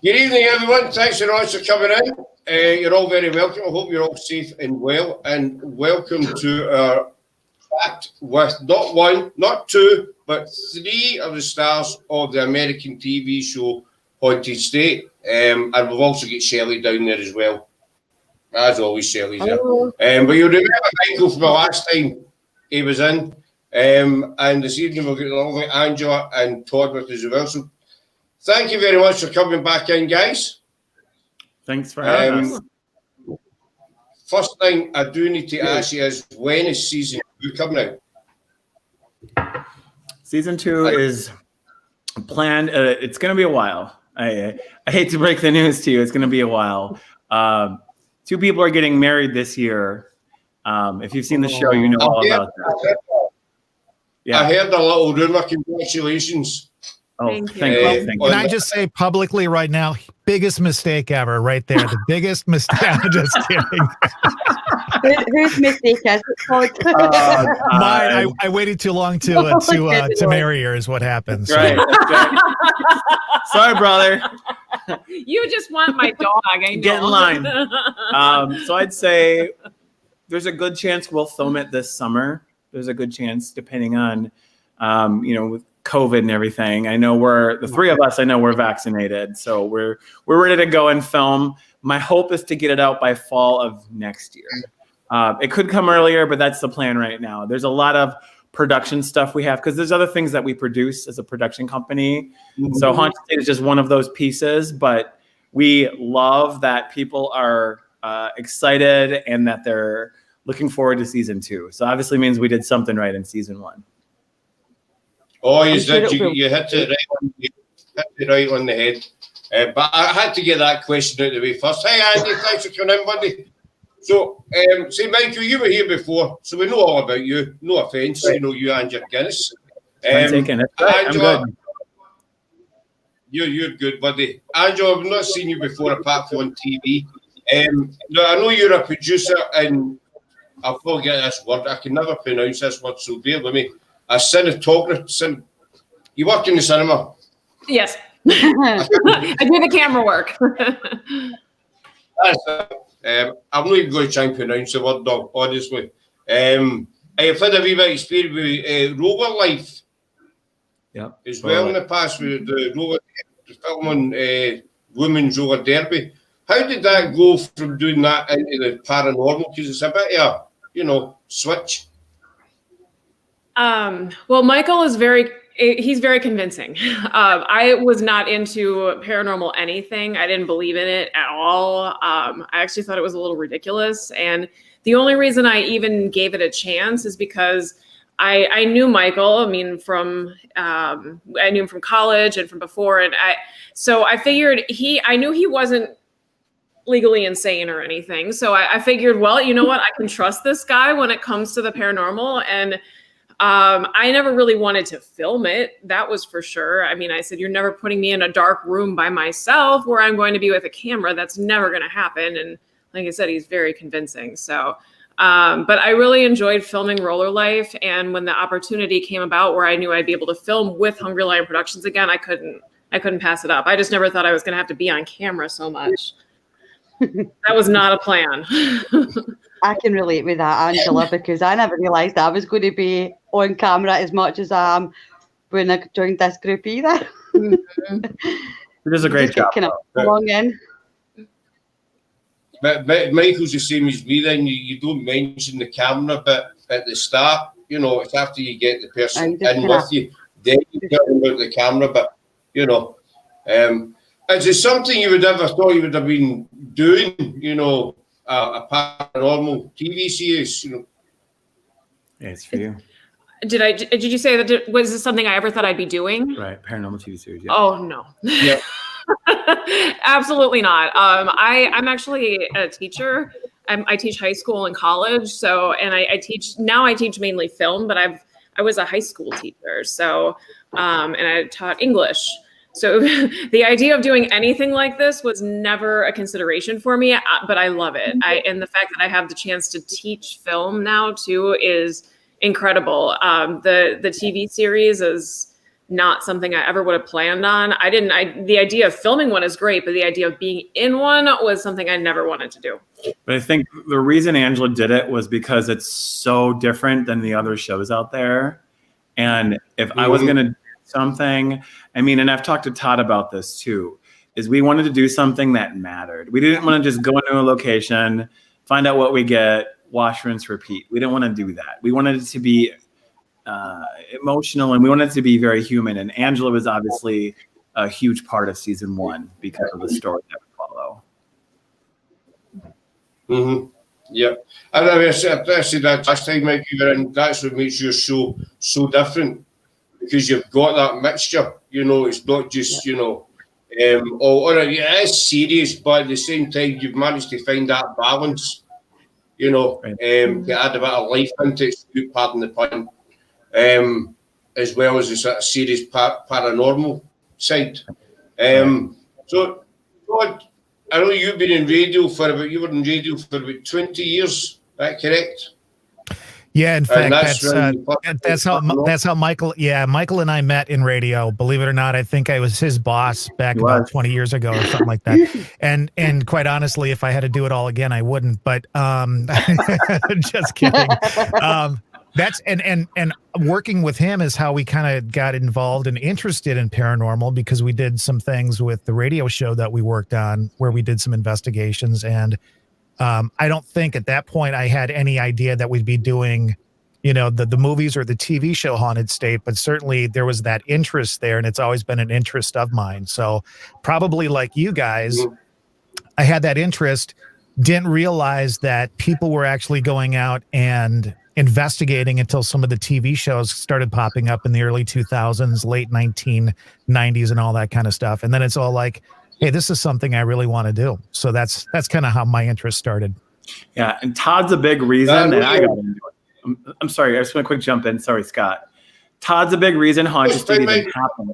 Good evening, everyone. Thanks very much for coming in. You're all very welcome. I hope you're all safe and well. And welcome to our chat with not one, not two, but three of the stars of the American TV show Haunted State. And we've also got Shelley down there as well. As always, Shelley's there. But you'll remember Michael from the last time he was in. And this evening we've got lovely Angela and Todd with us as well. So thank you very much for coming back in, guys. Thanks for having us. First thing I do need to ask you is, when is season 2 coming out? Season 2 is planned. It's going to be a while. I hate to break the news to you. It's going to be a while. 2 people are getting married this year. If you've seen the show, you know all about that. I heard a little rumor. Congratulations. Oh, thank you. Can I just say publicly right now, biggest mistake ever right there. The biggest mistake. I'm just kidding. Whose mistake is it called? Mine. I waited too long to marry her is what happened. So. Right. Sorry, brother. You just want my dog. I know. Get in line. So I'd say there's a good chance we'll film it this summer. There's a good chance, depending on, with COVID and everything. I know the three of us, I know we're vaccinated. So we're ready to go and film. My hope is to get it out by fall of next year. It could come earlier, but that's the plan right now. There's a lot of production stuff we have because there's other things that we produce as a production company. Mm-hmm. So Haunted State is just one of those pieces, but we love that people are excited and that they're looking forward to season 2. So obviously means we did something right in season 1. Oh, you hit it right on the head. But I had to get that question out of the way first. Hey, Andy, thanks for coming in, buddy. So, say, Michael, you were here before, so we know all about you. No offence, right. You and your Guinness. I'm taking it. Angela, I'm good. You're good, buddy. Angela, I've not seen you before apart from on TV. Now, I know you're a producer, and I'll probably get this word. I can never pronounce this word, so bear with me. A cinematographer. You work in the cinema? Yes. I do the camera work. I'm not even going to try and pronounce the word, dog, honestly. I've had a wee bit of experience with roller life as well in the past with the roller film on women's roller derby. How did that go from doing that into the paranormal? Because it's a bit of a, switch. Well, Michael is he's very convincing. I was not into paranormal anything. I didn't believe in it at all. I actually thought it was a little ridiculous. And the only reason I even gave it a chance is because I knew Michael. I mean, I knew him from college and from before. And so I figured I knew he wasn't legally insane or anything. So I figured, well, you know what? I can trust this guy when it comes to the paranormal. And I never really wanted to film it. That was for sure. I mean, I said, you're never putting me in a dark room by myself where I'm going to be with a camera. That's never going to happen. And like I said, he's very convincing. So, but I really enjoyed filming Roller Life. And when the opportunity came about where I knew I'd be able to film with Hungry Lion Productions again, I couldn't pass it up. I just never thought I was going to have to be on camera so much. That was not a plan. I can relate with that, Angela, because I never realised I was going to be on camera as much as I am when I joined this group either. It is a great job. Kind of belong in. But Michael's the same as me then. You don't mention the camera, but at the start, it's after you get the person in with you, then you tell them about the camera. But, is it something you would ever thought you would have been doing, a paranormal TV series, Yeah, it's for you. Did you say that? Was this something I ever thought I'd be doing? Right, paranormal TV series. Yeah. Oh no. Yeah. Absolutely not. I'm actually a teacher. I teach high school and college. So, and I teach mainly film, but I was a high school teacher. So, and I taught English. So the idea of doing anything like this was never a consideration for me, but I love it. And the fact that I have the chance to teach film now too is incredible. The TV series is not something I ever would have planned on. The idea of filming one is great, but the idea of being in one was something I never wanted to do. But I think the reason Angela did it was because it's so different than the other shows out there. And if I was going to do something, I mean, and I've talked to Todd about this too, is we wanted to do something that mattered. We didn't want to just go into a location, find out what we get, wash, rinse, repeat. We didn't want to do that. We wanted it to be emotional, and we wanted it to be very human. And Angela was obviously a huge part of season 1 because of the story that we follow. Mm-hmm. Yeah, and I said that last time, Mike, you were in. That's what makes your show so different, because you've got that mixture. You know, it's not just it is serious, but at the same time, you've managed to find that balance. You know, Right. To add a bit of life into it, pardon the pun, as well as the sort of serious paranormal side. So, Todd, I know you've been in radio you were in radio for about 20 years, is that correct? Yeah, in fact, that's that's how Michael. Yeah, Michael and I met in radio. Believe it or not, I think I was his boss back about 20 years ago or something like that. And quite honestly, if I had to do it all again, I wouldn't. But just kidding. That's and working with him is how we kind of got involved and interested in paranormal, because we did some things with the radio show that we worked on where we did some investigations. And I don't think at that point I had any idea that we'd be doing, the movies or the TV show Haunted State, but certainly there was that interest there, and it's always been an interest of mine. So probably like you guys, I had that interest, didn't realize that people were actually going out and investigating until some of the TV shows started popping up in the early 2000s, late 1990s and all that kind of stuff. And then it's all like, hey, this is something I really want to do. So that's kind of how my interest started. Yeah, and Todd's a big reason that I got into it. I'm sorry, I just want to quick jump in. Sorry, Scott. Todd's a big reason Haunted State even happened.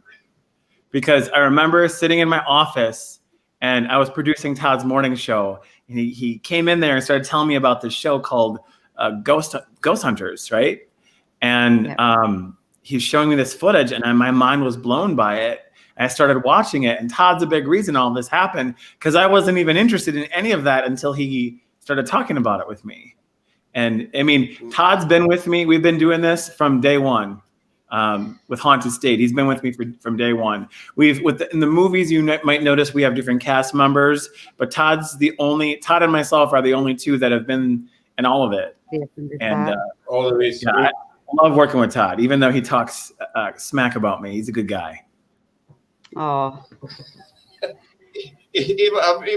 Because I remember sitting in my office and I was producing Todd's morning show. And he came in there and started telling me about this show called Ghost Hunters, right? And he's showing me this footage, and my mind was blown by it. And I started watching it, and Todd's a big reason all this happened, because I wasn't even interested in any of that until he started talking about it with me. And I mean, Todd's been with me. We've been doing this from day one with Haunted State. He's been with me from day one. In the movies, you might notice we have different cast members, but Todd and myself are the only two that have been in all of it. And all of it. Yeah, I love working with Todd, even though he talks smack about me. He's a good guy. Oh. He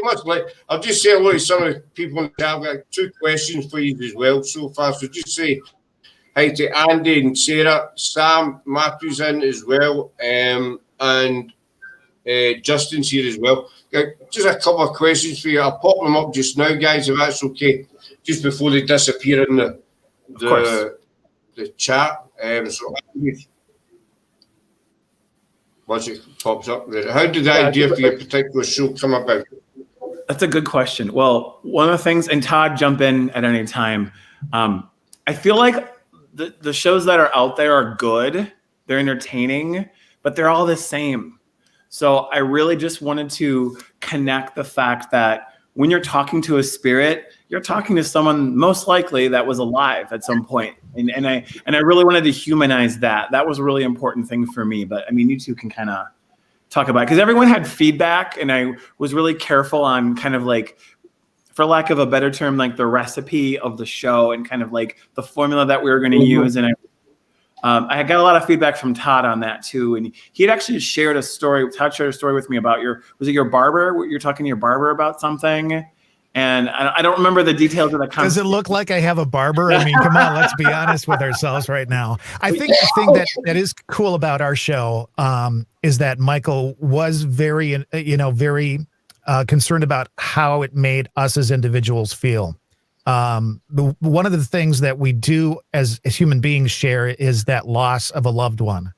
must like. I'll just say hello to some of the people in the chat. I've got 2 questions for you as well so far. So just say hi to Andy and Sarah. Sam Matthews in as well, and Justin's here as well. Just a couple of questions for you. I'll pop them up just now, guys, if that's okay. Just before they disappear in the chat. So once it pops up there, how did the idea for your particular show come about? That's a good question. Well, one of the things, and Todd, jump in at any time. I feel like the shows that are out there are good. They're entertaining, but they're all the same. So I really just wanted to connect the fact that when you're talking to a spirit, you're talking to someone most likely that was alive at some point. And I really wanted to humanize that. That was a really important thing for me. But I mean, you two can kind of talk about it, because everyone had feedback, and I was really careful on kind of like, for lack of a better term, like the recipe of the show and kind of like the formula that we were going to use. And I got a lot of feedback from Todd on that too. And he had actually shared a story. Todd shared a story with me about was it your barber? You're talking to your barber about something. And I don't remember the details of the conversation. Does it look like I have a barber? I mean, come on, let's be honest with ourselves right now. I think the thing that is cool about our show is that Michael was very concerned about how it made us as individuals feel. One of the things that we do as human beings share is that loss of a loved one.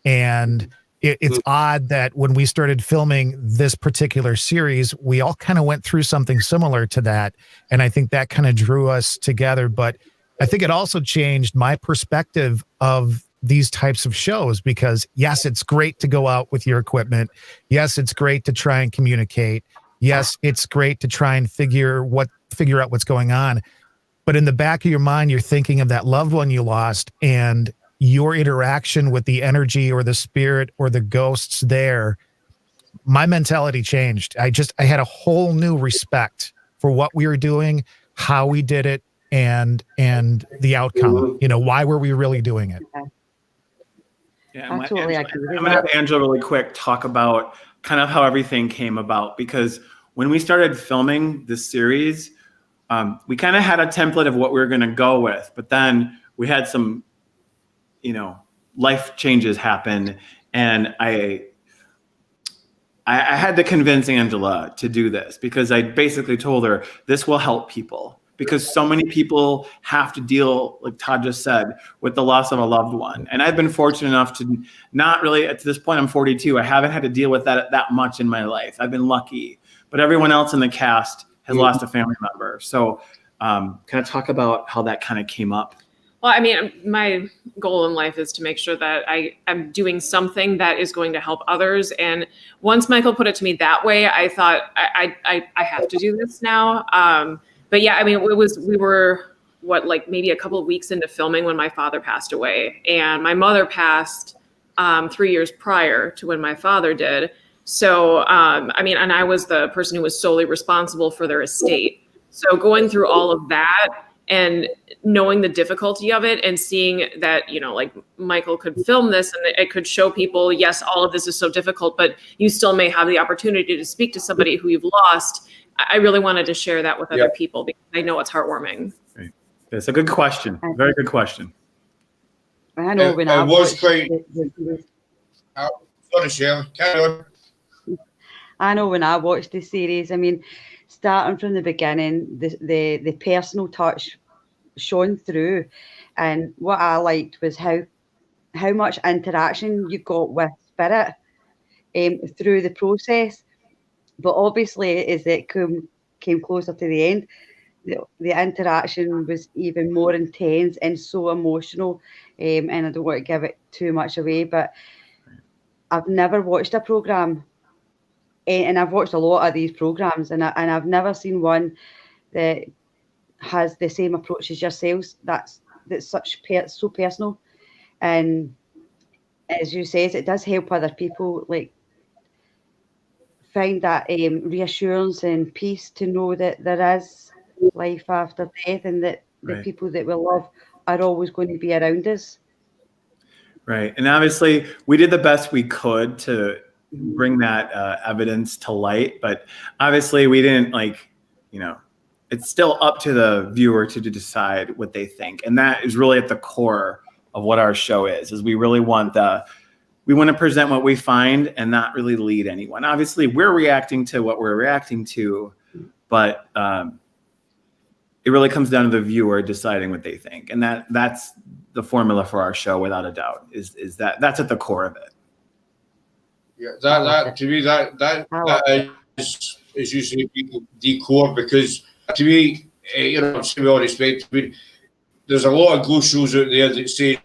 And it's odd that when we started filming this particular series, we all kind of went through something similar to that. And I think that kind of drew us together. But I think it also changed my perspective of these types of shows, because yes, it's great to go out with your equipment. Yes, it's great to try and communicate. Yes, it's great to try and figure out what's going on. But in the back of your mind, you're thinking of that loved one you lost, and your interaction with the energy or the spirit or the ghosts there. My mentality changed. I had a whole new respect for what we were doing, how we did it, and the outcome. You know, why were we really doing it? Yeah, I totally agree with I'm gonna have Angela really quick talk about kind of how everything came about, because when we started filming this series, we kind of had a template of what we were going to go with, but then we had some, life changes happen, and I had to convince Angela to do this, because I basically told her this will help people, because so many people have to deal, like Todd just said, with the loss of a loved one. And I've been fortunate enough to not really, at this point, I'm 42. I haven't had to deal with that much in my life. I've been lucky, but everyone else in the cast has lost a family member. So can I talk about how that kind of came up? Well, I mean, my goal in life is to make sure that I am doing something that is going to help others. And once Micheal put it to me that way, I thought I have to do this now. But yeah, I mean, we were maybe a couple of weeks into filming when my father passed away, and my mother passed 3 years prior to when my father did. So, I mean, and I was the person who was solely responsible for their estate. So going through all of that and knowing the difficulty of it and seeing that, like Micheal could film this and it could show people, yes, all of this is so difficult, but you still may have the opportunity to speak to somebody who you've lost. I really wanted to share that with other people, because I know it's heartwarming. Right. It's a good question. Very good question. I know when I was watched quite. Sorry, Shelley. Carry on. I know when I watched the series, I mean, starting from the beginning, the personal touch shone through, and what I liked was how much interaction you got with Spirit through the process. But obviously, as it came closer to the end, the interaction was even more intense and so emotional. And I don't want to give it too much away, but I've never watched a programme, and I've watched a lot of these programmes, and I've never seen one that has the same approach as yourselves. That's so personal, and as you says, it does help other people find that reassurance and peace to know that there is life after death, and that the people that we love are always going to be around us. Right. And obviously we did the best we could to bring that evidence to light, but obviously we didn't it's still up to the viewer to decide what they think. And that is really at the core of what our show is we really want we want to present what we find and not really lead anyone. Obviously we're reacting to what we're reacting to, but it really comes down to the viewer deciding what they think. And that's the formula for our show, without a doubt, is that's at the core of it. Yeah, that to me, that is, as you say, the core, because to me, with all respect, there's a lot of ghost shows out there that say,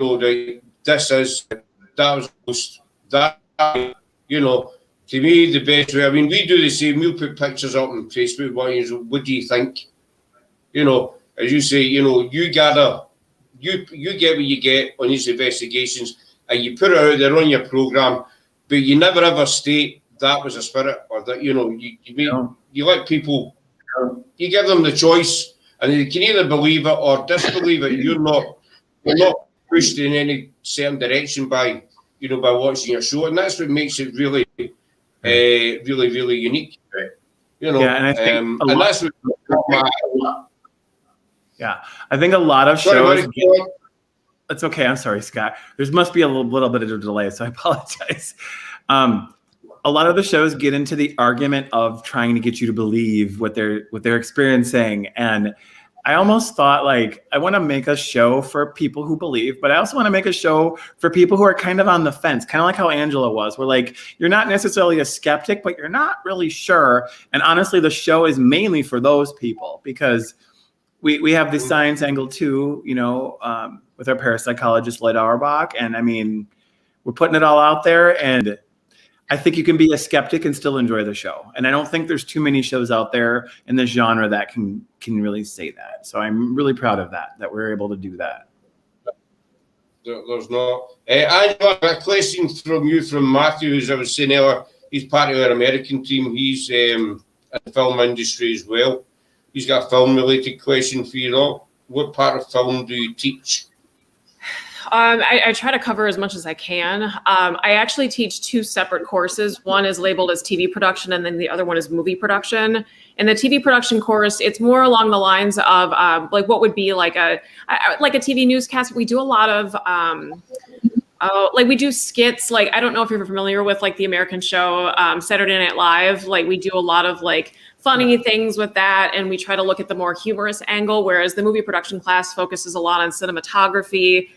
that was ghost, that, to me, the best way. I mean, we do the same. We'll put pictures up on Facebook. What do you think? As you say, you gather, you get what you get on these investigations, and you put it out there on your program, but you never ever state that was a spirit, or that you let people, you give them the choice, and they can either believe it or disbelieve it. You're not pushed in any certain direction by watching your show, and that's what makes it really, really, really unique. And I think and that's what. Yeah, I think a lot of shows. It's okay. I'm sorry, Scott. There must be a little bit of a delay, so I apologize. A lot of the shows get into the argument of trying to get you to believe what they're experiencing, and I almost thought I want to make a show for people who believe, but I also want to make a show for people who are kind of on the fence, kind of like how Angela was. Where you're not necessarily a skeptic, but you're not really sure. And honestly, the show is mainly for those people, because we have the science angle too, with our parapsychologist, Lloyd Auerbach. And I mean, we're putting it all out there, and I think you can be a skeptic and still enjoy the show. And I don't think there's too many shows out there in this genre that can really say that. So I'm really proud of that we're able to do that. There's not. I got a question from you, from Matthew, as I was saying earlier. He's part of our American team. He's in the film industry as well. He's got a film-related question for you all. What part of film do you teach? I try to cover as much as I can. I actually teach two separate courses. One is labeled as TV production, and then the other one is movie production. And the TV production course, it's more along the lines of like what would be like a TV newscast. We do a lot of like we do skits. Like, I don't know if you're familiar with like the American show Saturday Night Live. Like, we do a lot of like funny things with that, and we try to look at the more humorous angle. Whereas the movie production class focuses a lot on cinematography.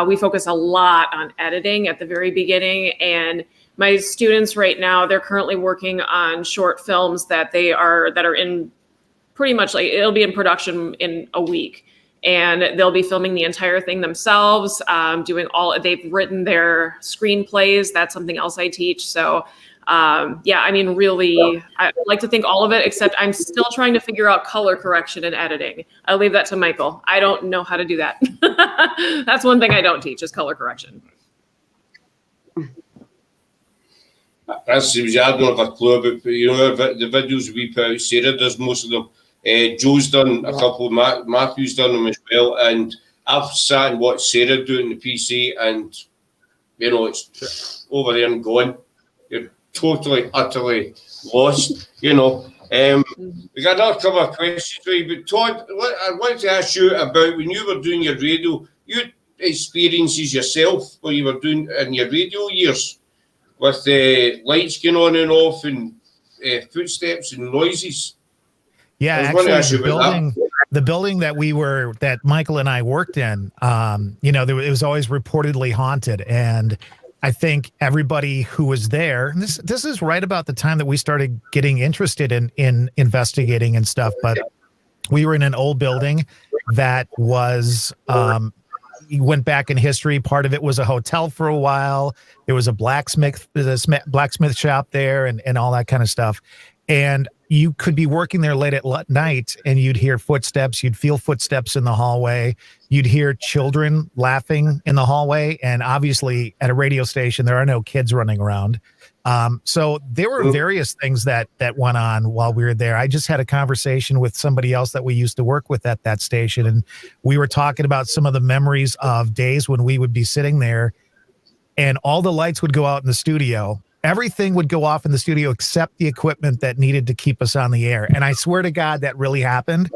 We focus a lot on editing at the very beginning, and my students right now, they're currently working on short films that are in pretty much like, it'll be in production in a week, and they'll be filming the entire thing themselves, they've written their screenplays. That's something else I teach. So yeah, I mean, really, I like to think all of it, except I'm still trying to figure out color correction and editing. I'll leave that to Michael. I don't know how to do that. That's one thing I don't teach, is color correction. That's, I don't have a clue about, but you know, the videos we put out, Sarah does most of them. Joe's done a couple, Matthew's done them as well, and I've sat and watched Sarah do it in the PC, and you know, it's over there and gone. You're totally, utterly lost, you know. We got another couple of questions for you, but Todd, I wanted to ask you about when you were doing your radio, you experiences yourself what you were doing in your radio years with the lights going on and off and footsteps and noises. Yeah, actually, the building that Michael and I worked in, you know, it was always reportedly haunted, and I think everybody who was there, and this is right about the time that we started getting interested in investigating and stuff, but we were in an old building that was, went back in history. Part of it was a hotel for a while. There was a blacksmith shop there and all that kind of stuff. And you could be working there late at night and you'd hear footsteps, you'd feel footsteps in the hallway, you'd hear children laughing in the hallway. And obviously at a radio station, there are no kids running around. So there were various things that went on while we were there. I just had a conversation with somebody else that we used to work with at that station, and we were talking about some of the memories of days when we would be sitting there and all the lights would go out in the studio. Everything would go off in the studio except the equipment that needed to keep us on the air. And I swear to God, that really happened.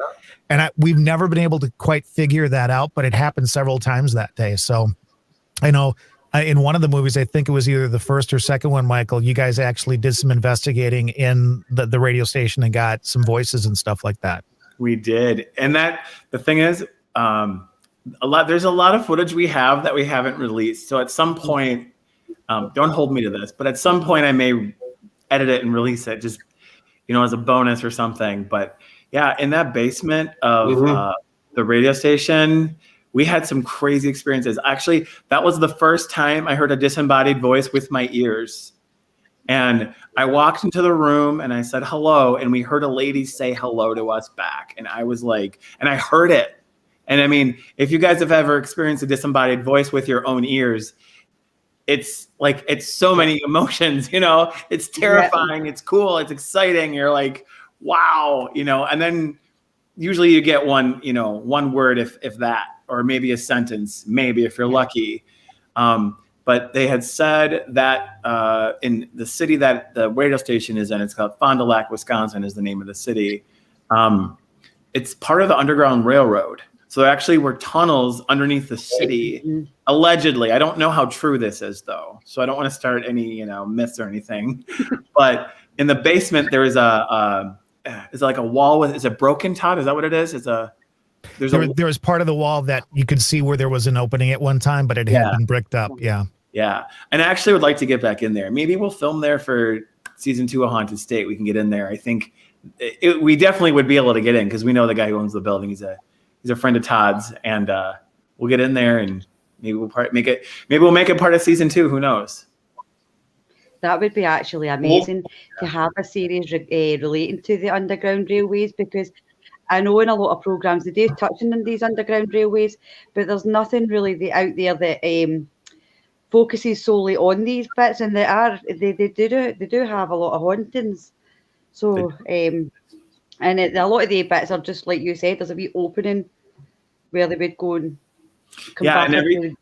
And we've never been able to quite figure that out, but it happened several times that day. So I know in one of the movies, I think it was either the first or second one, Michael, you guys actually did some investigating in the radio station and got some voices and stuff like that. We did. And the thing is, there's a lot of footage we have that we haven't released. So at some point, don't hold me to this, but at some point I may edit it and release it just, you know, as a bonus or something. But yeah, in that basement of the radio station, we had some crazy experiences. Actually, that was the first time I heard a disembodied voice with my ears. And I walked into the room and I said, hello. And we heard a lady say hello to us back. And I was like, and I heard it. And I mean, if you guys have ever experienced a disembodied voice with your own ears, it's like, it's so many emotions, you know, it's terrifying. It's cool. It's exciting. You're like, wow, you know, and then usually you get one word, if that, or maybe a sentence, maybe if you're lucky. But they had said that in the city that the radio station is in, it's called Fond du Lac, Wisconsin is the name of the city. It's part of the Underground Railroad. So there actually were tunnels underneath the city, allegedly. I don't know how true this is, though. So I don't want to start any, myths or anything. But in the basement, there is it's like a wall with, is it broken, Todd? Is that what it is? There was part of the wall that you could see where there was an opening at one time, but it had been bricked up. Yeah. Yeah. And I actually would like to get back in there. Maybe we'll film there for season 2 of Haunted State. We can get in there. I think we definitely would be able to get in because we know the guy who owns the building. He's a friend of Todd's, and we'll get in there and maybe make it part of season 2. Who knows? That would be actually amazing to have a series relating to the underground railways, because I know in a lot of programmes they do touch on these underground railways, but there's nothing really out there that focuses solely on these bits, and they do have a lot of hauntings. So and a lot of the bits are just like you said. There's a wee opening where they would go and come back. And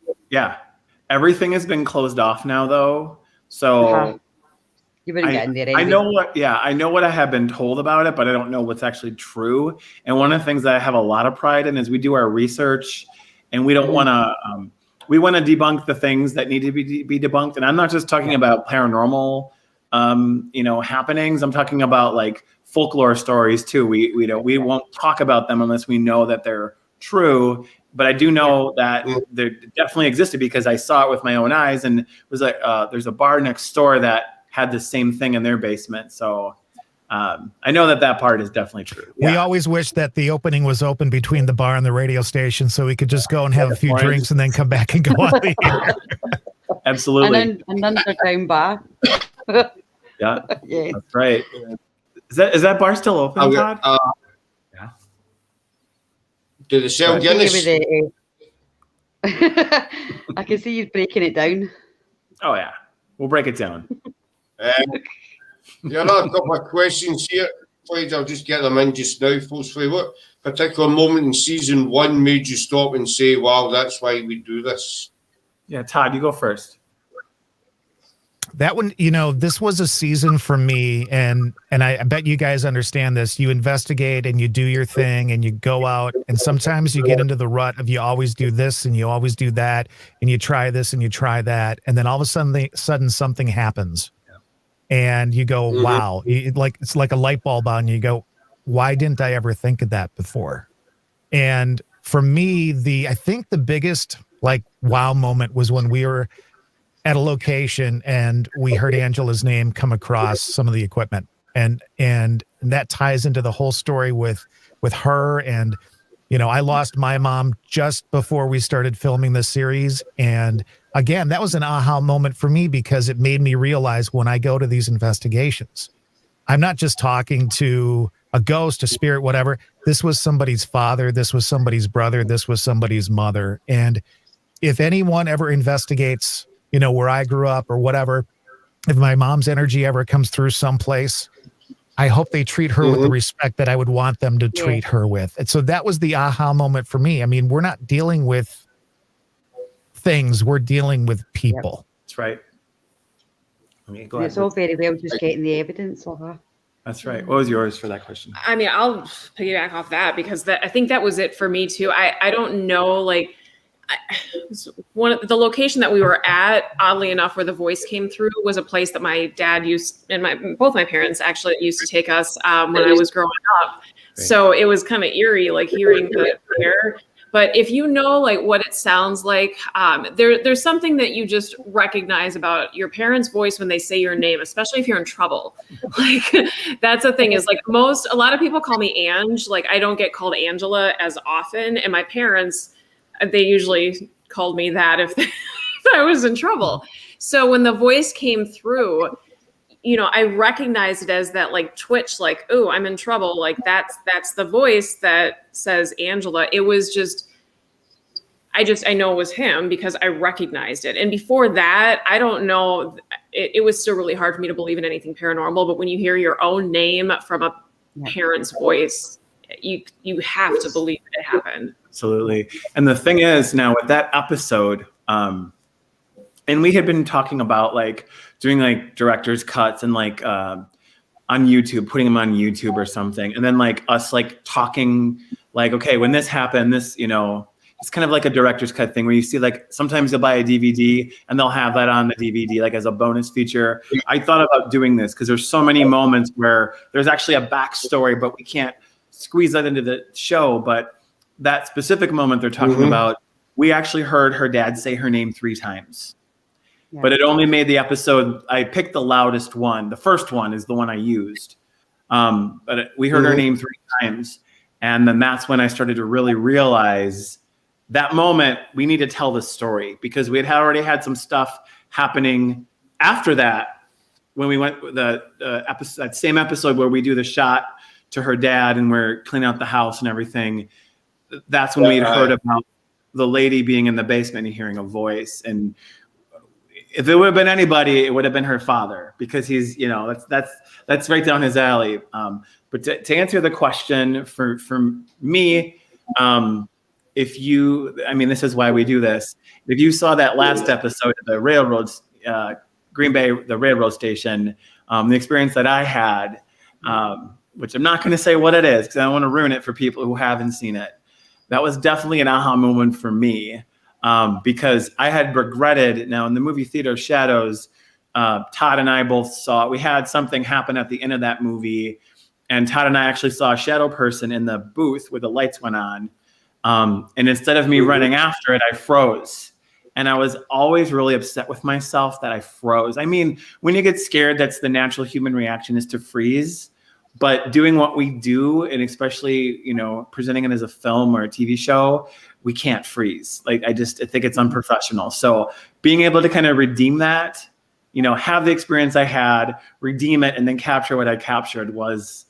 everything has been closed off now, though. So you wouldn't get in there anyway. I know what I have been told about it, but I don't know what's actually true. And one of the things that I have a lot of pride in is we do our research, and we don't want to. We want to debunk the things that need to be debunked. And I'm not just talking about paranormal, happenings. I'm talking about like folklore stories too. We won't talk about them unless we know that they're true. But I do know that they definitely existed because I saw it with my own eyes, and it was like there's a bar next door that had the same thing in their basement. So I know that part is definitely true. We always wish that the opening was open between the bar and the radio station, so we could just go and have a few drinks and then come back and go on the air. Absolutely. And then an underground bar. Yeah, that's right. Is that bar still open, Todd? Yeah. Do they sell Guinness? I can see you breaking it down. Oh yeah, we'll break it down. I've got a couple of questions here. Please, I'll just get them in just now, folks. What particular moment in season 1 made you stop and say, wow, that's why we do this? Yeah, Todd, you go first. That one, this was a season for me, and I bet you guys understand this. You investigate and you do your thing and you go out, and sometimes you get into the rut of you always do this and you always do that, and you try this and you try that, and then all of a sudden something happens. And you go, wow, it's like a light bulb on you. You go, why didn't I ever think of that before? And for me, I think the biggest wow moment was when we were at a location and we heard Angela's name come across some of the equipment. And that ties into the whole story with her. And, I lost my mom just before we started filming this series. And again, that was an aha moment for me because it made me realize when I go to these investigations, I'm not just talking to a ghost, a spirit, whatever. This was somebody's father. This was somebody's brother. This was somebody's mother. And if anyone ever investigates, where I grew up or whatever, if my mom's energy ever comes through someplace, I hope they treat her with the respect that I would want them to treat her with. And so that was the aha moment for me. I mean, we're not dealing with things, we're dealing with people. That's right. Go it's all very well just getting the evidence of her. That's right. What was yours for that question? I mean, I'll piggyback off that because I think that was it for me too. I don't know, the location that we were at, oddly enough, where the voice came through was a place that my dad used, and both my parents actually used to take us when I was growing up. Great. So it was kind of eerie, hearing the air. But if what it sounds like, there's something that you just recognize about your parents' voice when they say your name, especially if you're in trouble. That's the thing is a lot of people call me Ange. I don't get called Angela as often, and my parents, they usually called me that if I was in trouble. So when the voice came through, I recognized it as that twitch, oh, I'm in trouble. That's the voice that says Angela. It was just, I know it was him because I recognized it. And before that, I don't know, it was still really hard for me to believe in anything paranormal. But when you hear your own name from a parent's voice, you have to believe it happened. Absolutely. And the thing is now with that episode, and we had been talking about doing director's cuts and on YouTube, putting them on YouTube or something. And then us talking okay, when this happened, this, it's kind of like a director's cut thing where you see sometimes you'll buy a DVD and they'll have that on the DVD as a bonus feature. I thought about doing this because there's so many moments where there's actually a backstory, but we can't squeeze that into the show. But that specific moment they're talking about, we actually heard her dad say her name 3 times. Yeah. But it only made the episode, I picked the loudest one. The first one is the one I used. But we heard her name 3 times. And then that's when I started to really realize that moment, we need to tell the story because we had already had some stuff happening after that when we went the episode, that same episode where we do the shot to her dad and we're cleaning out the house and everything. That's when we had heard about the lady being in the basement and hearing a voice. And if it would have been anybody, it would have been her father because he's, you know, that's right down his alley. But to answer the question for me, if you, I mean, this is why we do this. If you saw that last episode of the railroads, Green Bay, the railroad station, the experience that I had, which I'm not going to say what it is because I don't want to ruin it for people who haven't seen it. That was definitely an aha moment for me because I had regretted. Now in the movie Theater of Shadows, Todd and I both saw, we had something happen at the end of that movie, and Todd and I actually saw a shadow person in the booth where the lights went on. And instead of me running after it, I froze. And I was always really upset with myself that I froze. I mean, when you get scared, that's the natural human reaction is to freeze. But doing what we do, and especially, you know, presenting it as a film or a TV show, we can't freeze. Like, I think it's unprofessional. So being able to kind of redeem that, you know, have the experience I had, redeem it, and then capture what I captured was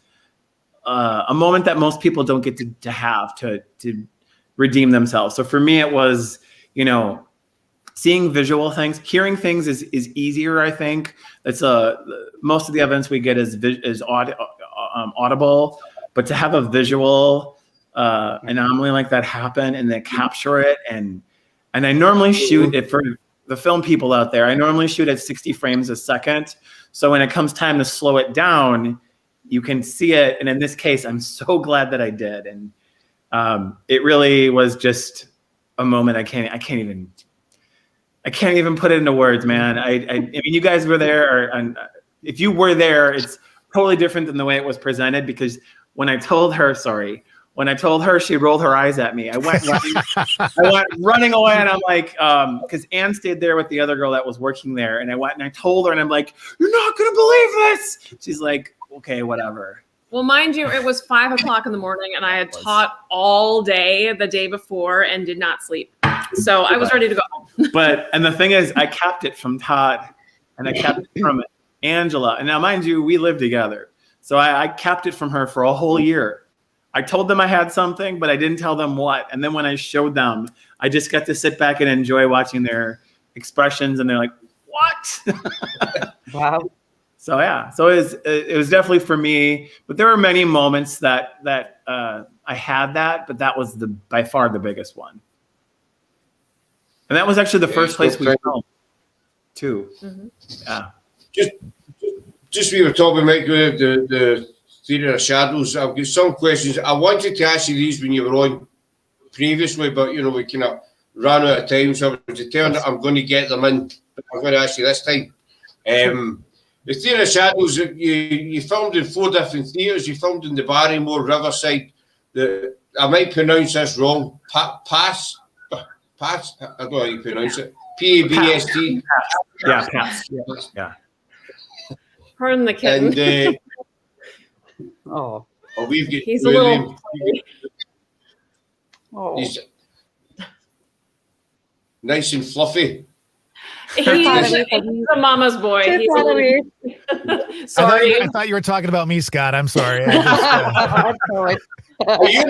a moment that most people don't get to have to redeem themselves. So for me, it was, you know, seeing visual things, hearing things is easier. I think that's most of the evidence we get is audible, but to have a visual anomaly like that happen and then capture it, and I normally shoot it for the film people out there. I normally shoot at 60 frames a second, so when it comes time to slow it down, you can see it. And in this case, I'm so glad that I did, and it really was just a moment I can't even put it into words, man. I mean, you guys were there, and if you were there, it's totally different than the way it was presented. Because when I told her, she rolled her eyes at me. I went running away, and I'm like, because Anne stayed there with the other girl that was working there, and I went and I told her, and I'm like, "You're not gonna believe this." She's like, "Okay, whatever." Well, mind you, it was 5 o'clock in the morning, and I had taught all day the day before and did not sleep. So I was ready to go home. And the thing is, I kept it from Todd, and I kept it from Angela. And now, mind you, we live together. So I kept it from her for a whole year. I told them I had something, but I didn't tell them what. And then when I showed them, I just got to sit back and enjoy watching their expressions. And they're like, "What?" Wow. So yeah, so it was definitely for me. But there were many moments that I had that, but that was by far the biggest one. And that was actually the first place we filmed, too. Mm-hmm. Yeah. Just we were talking about the Theatre of Shadows. I've got some questions. I wanted to ask you these when you were on previously, but you know we kind of ran out of time, so I was determined that I'm going to get them in. But I'm going to ask you this time. The Theatre of Shadows, you filmed in 4 different theatres. You filmed in the Barrymore, Riverside. I might pronounce this wrong. Pass. I don't know how you pronounce it. P-A-B-S-T. Yeah, Pass. Yeah. Pardon the kitten. And he's a little. He's nice and fluffy. He's a mama's boy. Sorry. I thought you were talking about me, Scott. I'm sorry. You're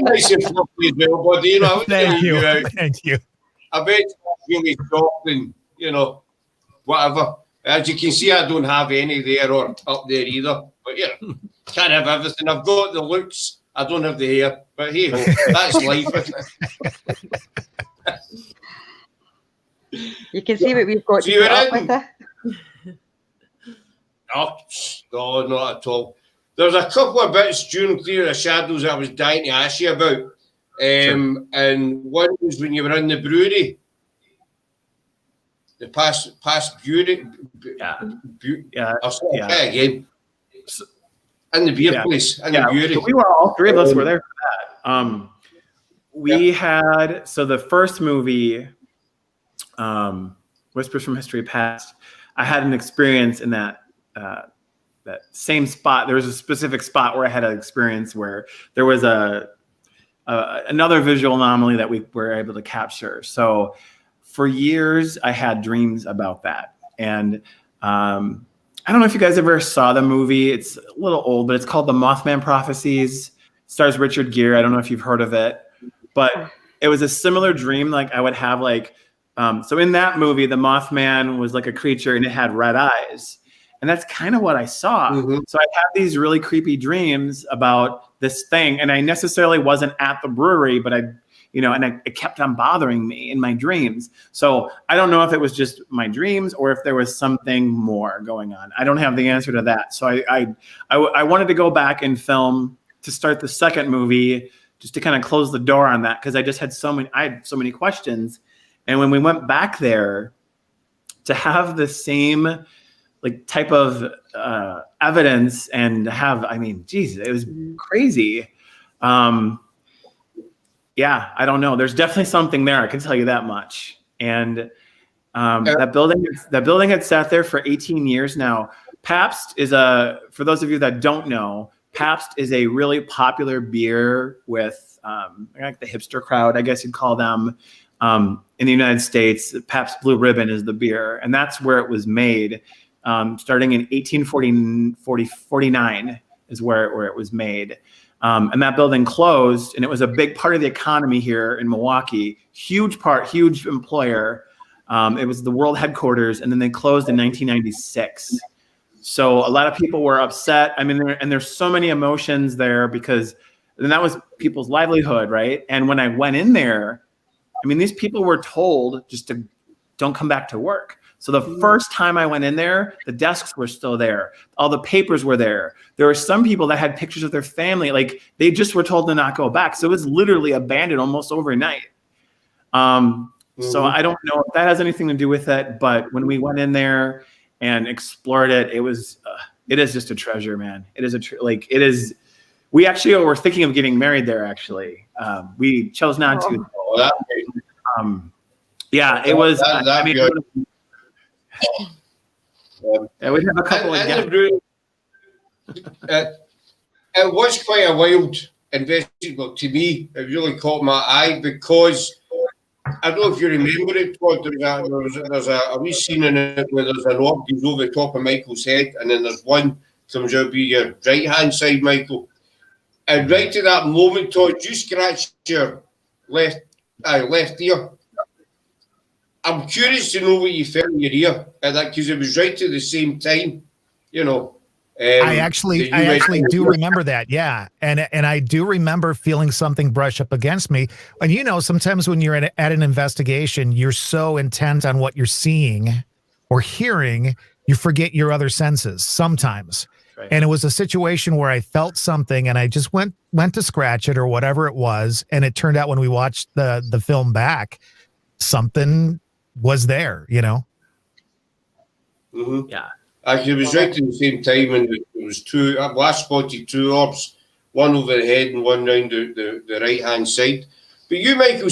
nice and fluffy as well, buddy. You know, Thank you. I bet it's really soft and, you know, whatever. As you can see, I don't have any there or up there either. But, yeah, can't have everything. I've got the looks. I don't have the hair. But, hey, that's life, isn't it? You can see what we've got to put up with it. No, not at all. There's a couple of bits during Theatre of Shadows I was dying to ask you about. And one was when you were in the brewery, the past brewery. I'll say it again. In the beer place, in the brewery. So all 3 of us were there for that. We had, so the first movie, Whispers from History Past, I had an experience in that same spot. There was a specific spot where I had an experience where there was a another visual anomaly that we were able to capture. So for years, I had dreams about that. And I don't know if you guys ever saw the movie. It's a little old, but it's called The Mothman Prophecies. It stars Richard Gere. I don't know if you've heard of it, but it was a similar dream. Like I would have like, so in that movie, the Mothman was like a creature and it had red eyes. And that's kind of what I saw. Mhm. So I had these really creepy dreams about this thing. And I necessarily wasn't at the brewery, but it kept on bothering me in my dreams. So I don't know if it was just my dreams or if there was something more going on. I don't have the answer to that. So I wanted to go back and film to start the second movie, just to kind of close the door on that, because I had so many questions. And when we went back there to have the same like type of evidence and have, geez, it was crazy. Yeah, I don't know. There's definitely something there. I can tell you that much. And that building had sat there for 18 years now. Pabst is for those of you that don't know, Pabst is a really popular beer with like the hipster crowd, I guess you'd call them. In the United States, Pabst Blue Ribbon is the beer, and that's where it was made. Starting in 1849 is where it was made. And that building closed, and it was a big part of the economy here in Milwaukee. Huge employer. It was the world headquarters, and then they closed in 1996. So a lot of people were upset. There's so many emotions there because then that was people's livelihood, right? And when I went in there, these people were told just to don't come back to work. So the first time I went in there, the desks were still there. All the papers were there. There were some people that had pictures of their family. Like they just were told to not go back. So it was literally abandoned almost overnight. So I don't know if that has anything to do with it, but when we went in there and explored it, it is just a treasure, man. It is it is. We actually were thinking of getting married there. Actually, we chose not to. Yeah, it was. We'd have a couple of guests. It was quite a wild investigation to me. It really caught my eye because I don't know if you remember it, Todd. There's a wee scene in it where there's an orb goes over the top of Michael's head, and then there's one comes out be your right hand side, Michael. And right at that moment, Todd, you scratched your left ear. I'm curious to know what you felt in your ear at that because it was right at the same time, I actually do remember that, yeah, and I do remember feeling something brush up against me. And sometimes when you're at an investigation, you're so intent on what you're seeing or hearing, you forget your other senses sometimes. Right. And it was a situation where I felt something, and I just went to scratch it or whatever it was, and it turned out when we watched the film back, something was there, Mm-hmm. Yeah. Actually, it was right at the same time, and it was two. I spotted two orbs, one over the head and one round the right hand side. But you, Michael,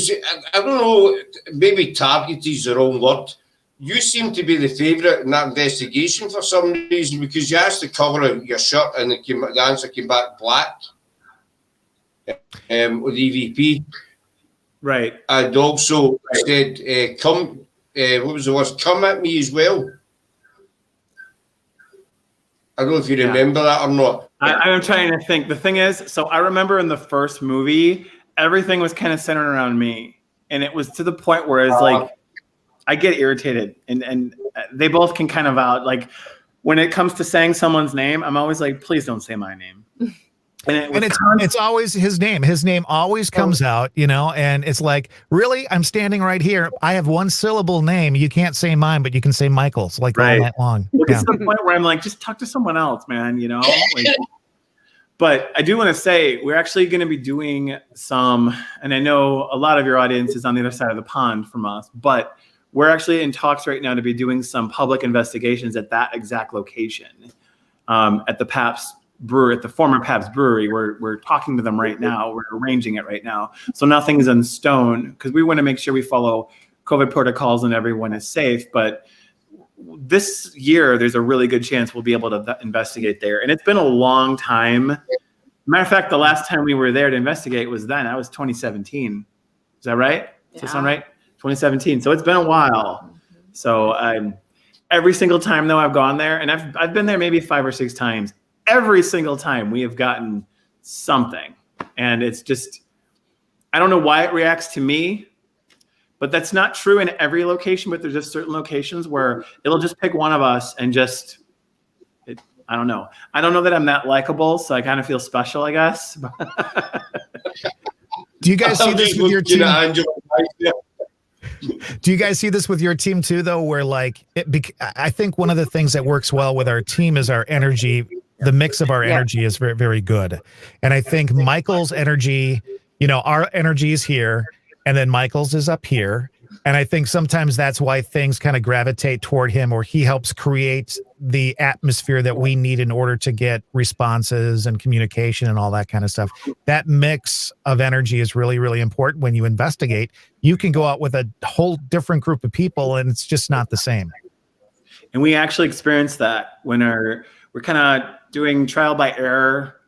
I don't know, maybe target is the wrong word. You seem to be the favourite in that investigation for some reason because you asked the colour of your shirt and the answer came back black with EVP. Right. And also said, what was the word? Come at me as well. I don't know if you remember that or not. I'm trying to think. The thing is, so I remember in the first movie, everything was kind of centered around me. And it was to the point where it's like, I get irritated. And they both can kind of out. Like, when it comes to saying someone's name, I'm always like, please don't say my name. And it's always his name. His name always comes out, and it's like, really? I'm standing right here. I have one syllable name. You can't say mine, but you can say Michael's all night long. It's to the point where I'm like, just talk to someone else, man, But I do want to say we're actually going to be doing some, and I know a lot of your audience is on the other side of the pond from us, but we're actually in talks right now to be doing some public investigations at that exact location, at the Pabst Brewery, at the former Pabst Brewery. We're talking to them right now. We're arranging it right now. So nothing's in stone because we want to make sure we follow COVID protocols and everyone is safe. But this year, there's a really good chance we'll be able to investigate there. And it's been a long time Matter of fact, the last time we were there to investigate was then. That was 2017. Is that right? Does that sound right? 2017. So it's been a while. So every single time though I've gone there, and I've been there maybe 5 or 6 times. Every single time we have gotten something, and it's just, I don't know why it reacts to me, but that's not true in every location. But there's just certain locations where it'll just pick one of us and just. I don't know. I don't know that I'm that likable, so I kind of feel special, I guess. Do you guys see this with your team? Do you guys see this with your team too, though? Where like, I think one of the things that works well with our team is our energy. The mix of our energy is very, very good. And I think Michael's energy, our energy is here, and then Michael's is up here. And I think sometimes that's why things kind of gravitate toward him, or he helps create the atmosphere that we need in order to get responses and communication and all that kind of stuff. That mix of energy is really, really important when you investigate. You can go out with a whole different group of people and it's just not the same. And we actually experienced that when we're kind of doing trial by error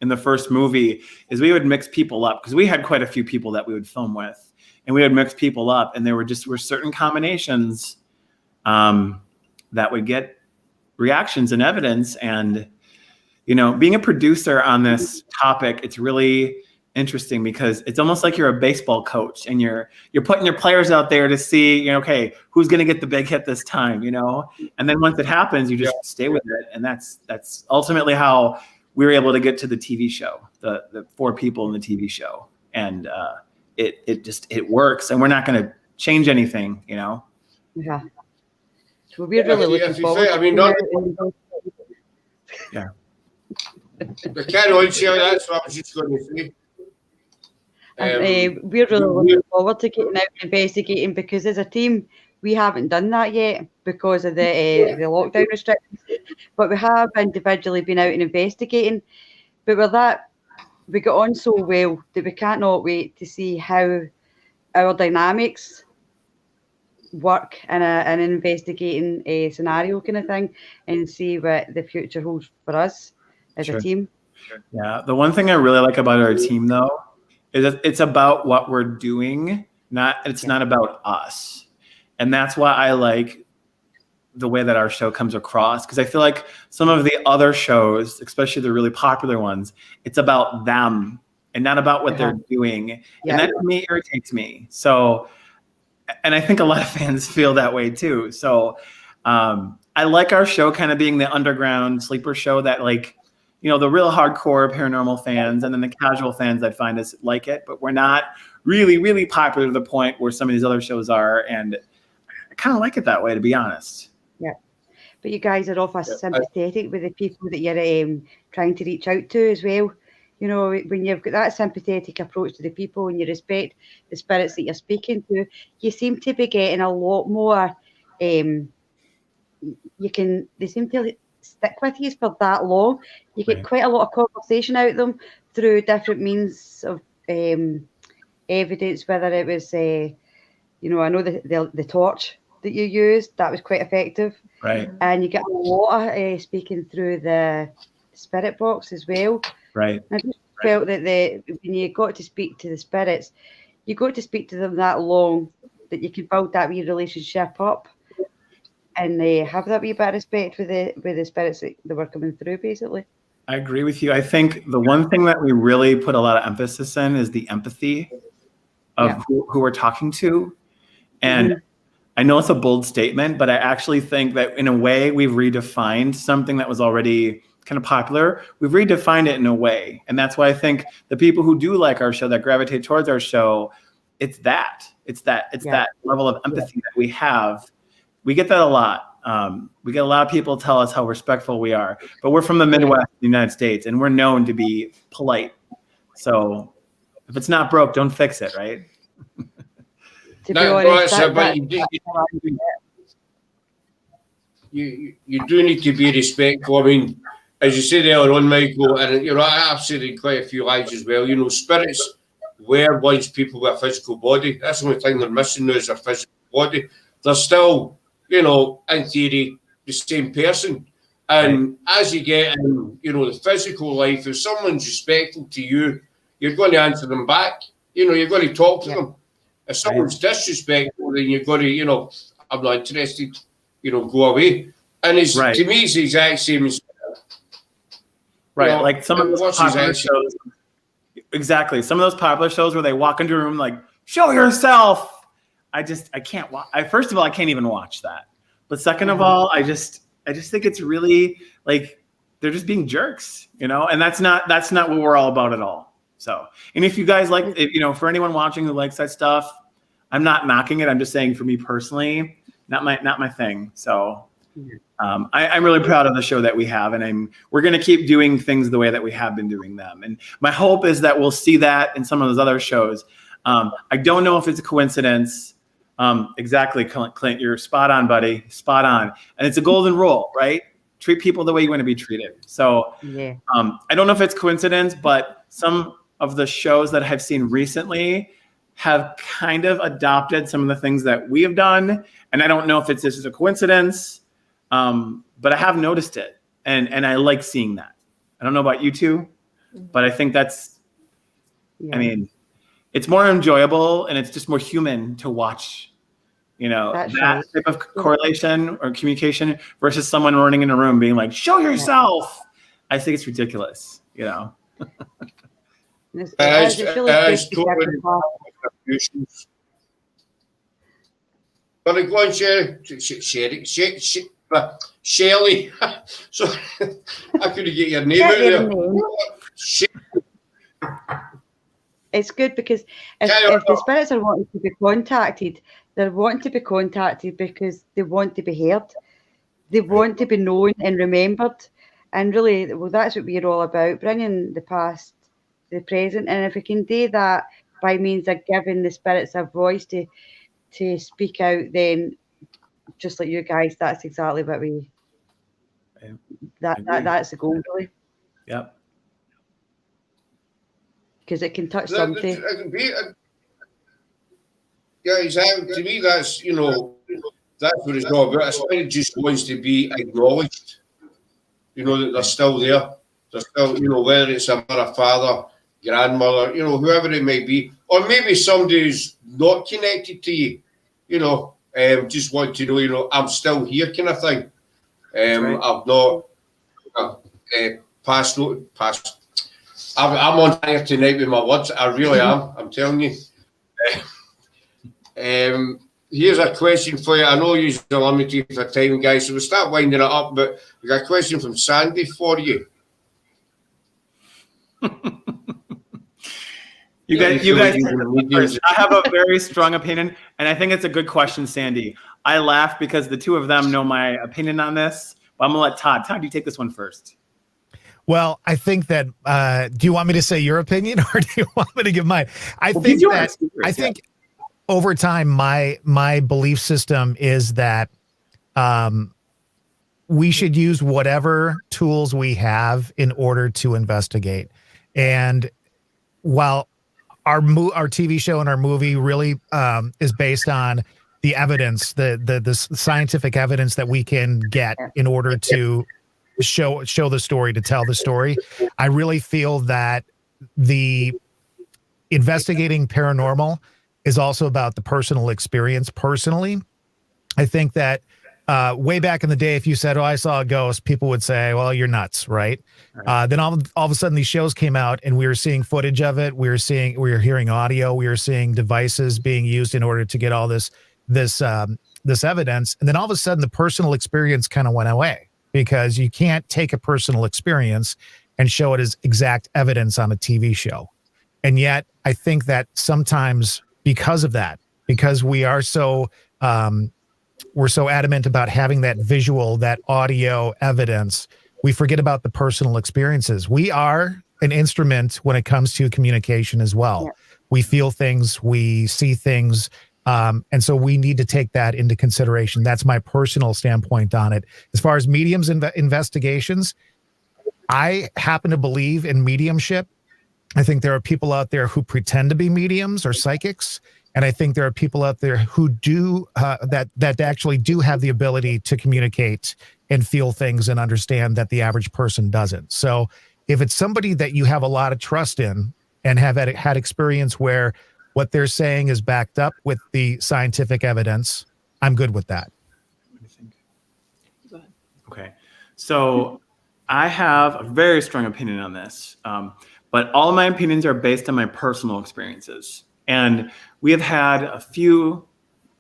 in the first movie, is we would mix people up because we had quite a few people that we would film with. And we would mix people up, and there were certain combinations that would get reactions and evidence. And, being a producer on this topic, it's really interesting because it's almost like you're a baseball coach and you're putting your players out there to see, okay, who's going to get the big hit this time, And then once it happens, you just stay with it. And that's ultimately how we were able to get to the TV show, the 4 people in the TV show. And, it works, and we're not going to change anything, Yeah. So we're really looking forward. Yeah. The carry on, Micheal, that's what I was just going to say. We're really looking forward to getting out and investigating, because as a team, we haven't done that yet because of the lockdown restrictions. But we have individually been out and investigating. But with that, we got on so well that we can't not wait to see how our dynamics work in an investigating scenario kind of thing, and see what the future holds for us as a team. Yeah, the one thing I really like about our team, though, is that it's about what we're doing. It's not about us, and that's why I like the way that our show comes across, because I feel like some of the other shows, especially the really popular ones, it's about them and not about what they're doing. Yeah. And that to me irritates me. So, and I think a lot of fans feel that way too. So I like our show kind of being the underground sleeper show that, like, the real hardcore paranormal fans and then the casual fans I find is like it, but we're not really, really popular to the point where some of these other shows are. And I kind of like it that way, to be honest. Yeah, but you guys are often sympathetic with the people that you're trying to reach out to as well. When you've got that sympathetic approach to the people and you respect the spirits that you're speaking to, you seem to be getting a lot more. They seem to stick with you for that long. You get quite a lot of conversation out of them through different means of evidence, whether it was, I know the torch that you used, that was quite effective. Right. And you get a lot of speaking through the spirit box as well. Right. And I just felt that when you got to speak to the spirits, you got to speak to them that long that you can build that wee relationship up and have that wee bit of respect with the spirits that were coming through, basically. I agree with you. I think the one thing that we really put a lot of emphasis in is the empathy of who we're talking to. And I know it's a bold statement, but I actually think that in a way we've redefined something that was already kind of popular. We've redefined it in a way. And that's why I think the people who do like our show, that gravitate towards our show, it's that level of empathy that we have. We get that a lot. We get a lot of people tell us how respectful we are, but we're from the Midwest of the United States, and we're known to be polite. So if it's not broke, don't fix it, right? You do need to be respectful. I mean, as you said earlier on, Michael, and I've said in quite a few lives as well, spirits were once people with a physical body. That's the only thing they're missing now is their physical body. They're still, in theory, the same person. And as you get in, you know, the physical life, if someone's respectful to you, you're going to answer them back. You know, you're going to talk to them. If someone's disrespectful, then you've got to, you know, I'm not interested, you know, go away. And it's to me, it's the exact same as right. You know, like some of those popular shows. Exactly. Some of those popular shows where they walk into a room like, show yourself. I can't watch. First of all, I can't even watch that. But second of all, I just think it's really like they're just being jerks, you know, and that's not what we're all about at all. So, and if you guys like, you know, for anyone watching who likes that stuff, I'm not knocking it. I'm just saying for me personally, not my thing. So I'm really proud of the show that we have, and we're going to keep doing things the way that we have been doing them. And my hope is that we'll see that in some of those other shows. I don't know if it's a coincidence. Exactly, Clint, you're spot on, buddy. Spot on. And it's a golden rule, right? Treat people the way you want to be treated. So I don't know if it's coincidence, but some of the shows that I've seen recently have kind of adopted some of the things that we have done. And I don't know if this is a coincidence, but I have noticed it. And I like seeing that. I don't know about you two, but I think that's, I mean, it's more enjoyable and it's just more human to watch, you know, that type of correlation or communication versus someone running in a room being like, show yourself. I think it's ridiculous, you know. But go on, Shelley. So I couldn't get your name out there. It's good because if the spirits are wanting to be contacted, they're wanting to be contacted because they want to be heard. They want to be known and remembered. And really, well, that's what we're all about, bringing the past to the present. And if we can do that by means of giving the spirits a voice to speak out, then just like you guys, that's exactly what that's the goal, really. Yep. Because it can touch something. Yeah, exactly. To me, that's, you know, that's what it's all about. A spirit just wants to be acknowledged. You know, that they're still there. They're still, you know, whether it's a mother, father, grandmother, you know, whoever it may be. Or maybe somebody who's not connected to you, you know, just want to know, you know, I'm still here kind of thing. I've not passed. I'm on fire tonight with my words. I really am. I'm telling you. Here's a question for you. I know you're limited for time, guys, so we'll start winding it up. But we got a question from Sandy for you. You guys. I have a very strong opinion, and I think it's a good question, Sandy. I laugh because the two of them know my opinion on this. But I'm gonna let Todd. Todd, you take this one first. Well, I think that, do you want me to say your opinion or do you want me to give mine? I think over time, my belief system is that we should use whatever tools we have in order to investigate. And while our TV show and our movie really is based on the evidence, the scientific evidence that we can get in order to show the story, to tell the story, I really feel that the investigating paranormal is also about the personal experience. Personally, I think that way back in the day, if you said, "Oh, I saw a ghost," people would say, "Well, you're nuts," right? Then all of a sudden, these shows came out, and we were seeing footage of it. We were hearing audio. We were seeing devices being used in order to get all this evidence. And then all of a sudden, the personal experience kind of went away, because you can't take a personal experience and show it as exact evidence on a TV show. And yet, I think that sometimes because of that, because we are so we're so adamant about having that visual, that audio evidence, we forget about the personal experiences. We are an instrument when it comes to communication as well. Yeah. We feel things, we see things, and so we need to take that into consideration. That's my personal standpoint on it. As far as mediums investigations, I happen to believe in mediumship. I think there are people out there who pretend to be mediums or psychics, And I think there are people out there who do that actually do have the ability to communicate and feel things and understand that the average person doesn't. So if it's somebody that you have a lot of trust in and have had experience where what they're saying is backed up with the scientific evidence, I'm good with that. What do you think? Go ahead. Okay. So I have a very strong opinion on this, but all of my opinions are based on my personal experiences. And we have had a few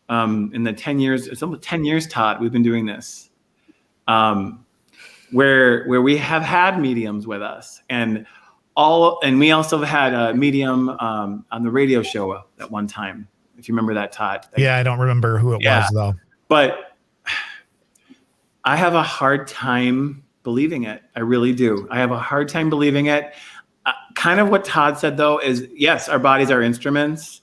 in the 10 years, it's almost 10 years, Todd, we've been doing this, where we have had mediums with us. And we also have had a medium on the radio show at one time, if you remember that, Todd. Yeah, I don't remember who it was, though. But I have a hard time believing it. I really do. I have a hard time believing it. Kind of what Todd said, though, is yes, our bodies are instruments.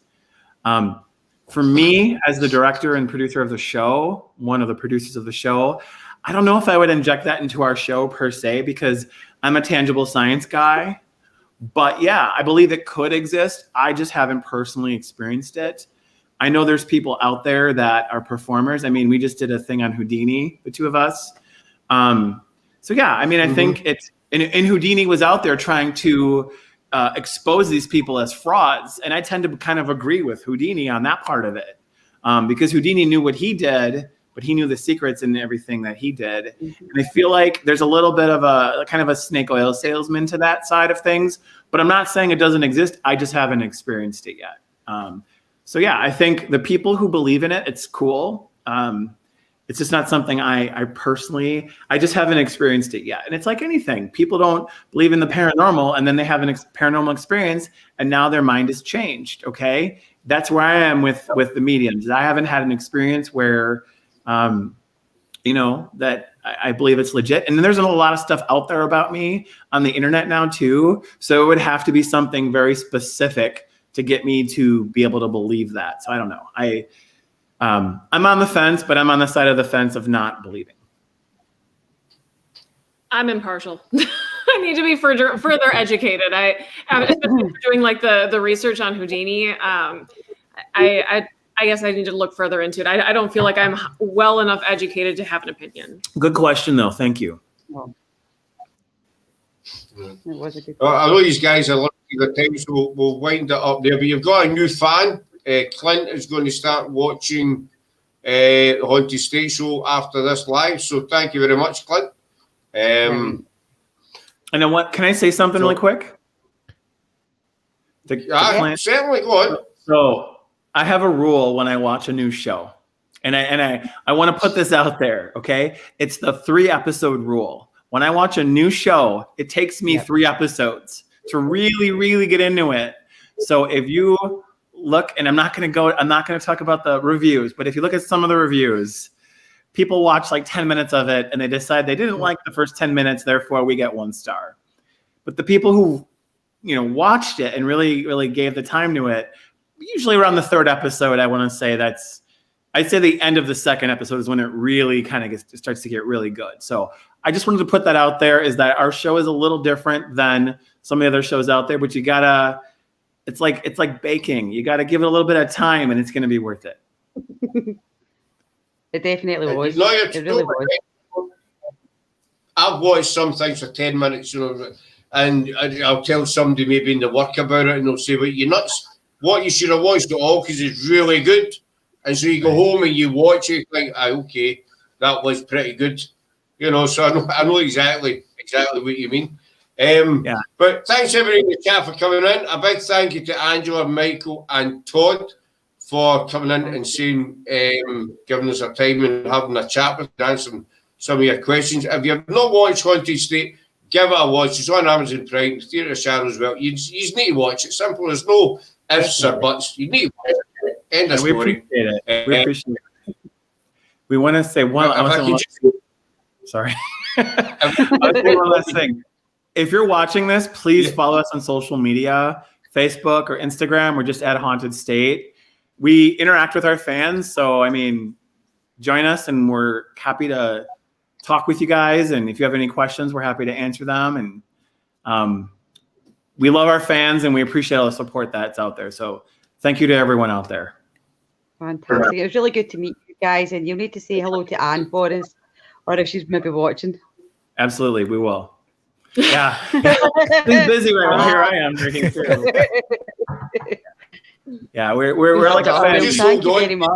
For me, as the director and producer of the show, one of the producers of the show, I don't know if I would inject that into our show per se, because I'm a tangible science guy. But yeah, I believe it could exist. I just haven't personally experienced it. I know there's people out there that are performers. I mean, we just did a thing on Houdini, the two of us. So yeah, I mean, I think it's, and Houdini was out there trying to expose these people as frauds. And I tend to kind of agree with Houdini on that part of it, because Houdini knew what he did, but he knew the secrets and everything that he did. And I feel like there's a little bit of a kind of a snake oil salesman to that side of things, but I'm not saying it doesn't exist. I just haven't experienced it yet. So yeah, I think the people who believe in it, it's cool. It's just not something I personally, I just haven't experienced it yet. And it's like anything. People don't believe in the paranormal, and then they have an paranormal experience, and now their mind is changed, okay? That's where I am with the mediums. I haven't had an experience where, that I believe it's legit. And then there's a lot of stuff out there about me on the internet now too. So it would have to be something very specific to get me to be able to believe that. So I don't know. I'm on the fence, but I'm on the side of the fence of not believing. I'm impartial. I need to be further educated. Especially doing like the research on Houdini. I guess I need to look further into it. I don't feel like I'm well enough educated to have an opinion. Good question, though. Thank you. Well, it was a good I know these guys are looking at the time, so we'll wind it up there. But you've got a new fan. Clint is going to start watching the Haunted State Show after this live. So thank you very much, Clint. And then what? Can I say something really quick? Certainly, go on. So I have a rule when I watch a new show, and I want to put this out there. Okay, it's the 3-episode rule. When I watch a new show, it takes me 3 episodes to really, really get into it. So if you look, and I'm not going to talk about the reviews, but if you look at some of the reviews, people watch like 10 minutes of it and they decide they didn't like the first 10 minutes, therefore we get 1 star. But the people who, watched it and really, really gave the time to it, usually around the 3rd episode, I want to say I'd say the end of the 2nd episode is when it really kind of starts to get really good. So I just wanted to put that out there, is that our show is a little different than some of the other shows out there, but you gotta, it's like baking. You got to give it a little bit of time, and it's going to be worth it. It definitely was. No, it really was. I've watched some things for 10 minutes, and I'll tell somebody maybe in the work about it, and they'll say, "Well, you're nuts. What, you should have watched it all because it's really good." And so you go home and you watch it, think, okay, that was pretty good. So I know exactly what you mean. But thanks everybody in the chat for coming in. A big thank you to Angela, Micheal, and Todd for coming in and saying, giving us a time and having a chat with us, answering some of your questions. If you've not watched Haunted State, give it a watch. It's on Amazon Prime, Theatre of Shadows as well. You need to watch it. Simple. There's no ifs or buts. You need to watch it. End of story. We appreciate it. We appreciate it. We want to say one. Sorry. I was saying one last thing. If you're watching this, please follow us on social media, Facebook or Instagram, or just at Haunted State. We interact with our fans. So, join us, and we're happy to talk with you guys. And if you have any questions, we're happy to answer them. And we love our fans, and we appreciate all the support that's out there. So thank you to everyone out there. Fantastic. It was really good to meet you guys, and you'll need to say hello to Anne for us, or if she's maybe watching. Absolutely, we will. Yeah, he's busy right now. Here I am drinking too. Yeah, we're like a family. Thank you very much.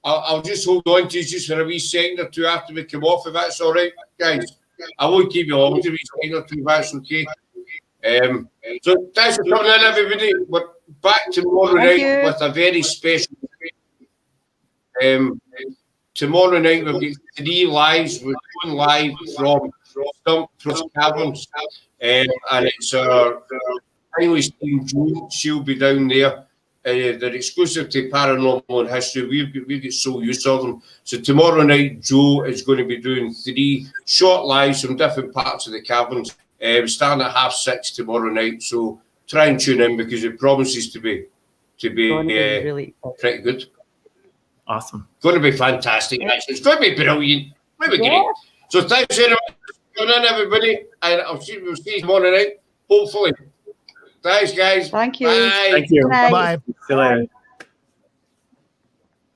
I'll just hold on to you just for a wee second or two after we come off, if that's all right, guys. I won't keep you long, to a wee second or two, if that's okay. So thanks for coming in, everybody. We're back tomorrow night with a very special. Tomorrow night we've got 3 lives. We're going live from Stump Trust Caverns, and it's our finally seen Joe. She'll be down there. They're exclusive to Paranormal and History. We've got so used to them. So tomorrow night, Joe is going to be doing 3 short lives from different parts of the caverns. We're starting at 6:30 tomorrow night. So try and tune in because it promises to be really pretty good. Awesome. Going to be fantastic. Actually, it's going to be brilliant. Maybe great. So thanks very much for coming in, everybody, and we'll see you tomorrow night. Hopefully. Thanks, guys. Thank you. Bye. Thank you. Bye. See you later.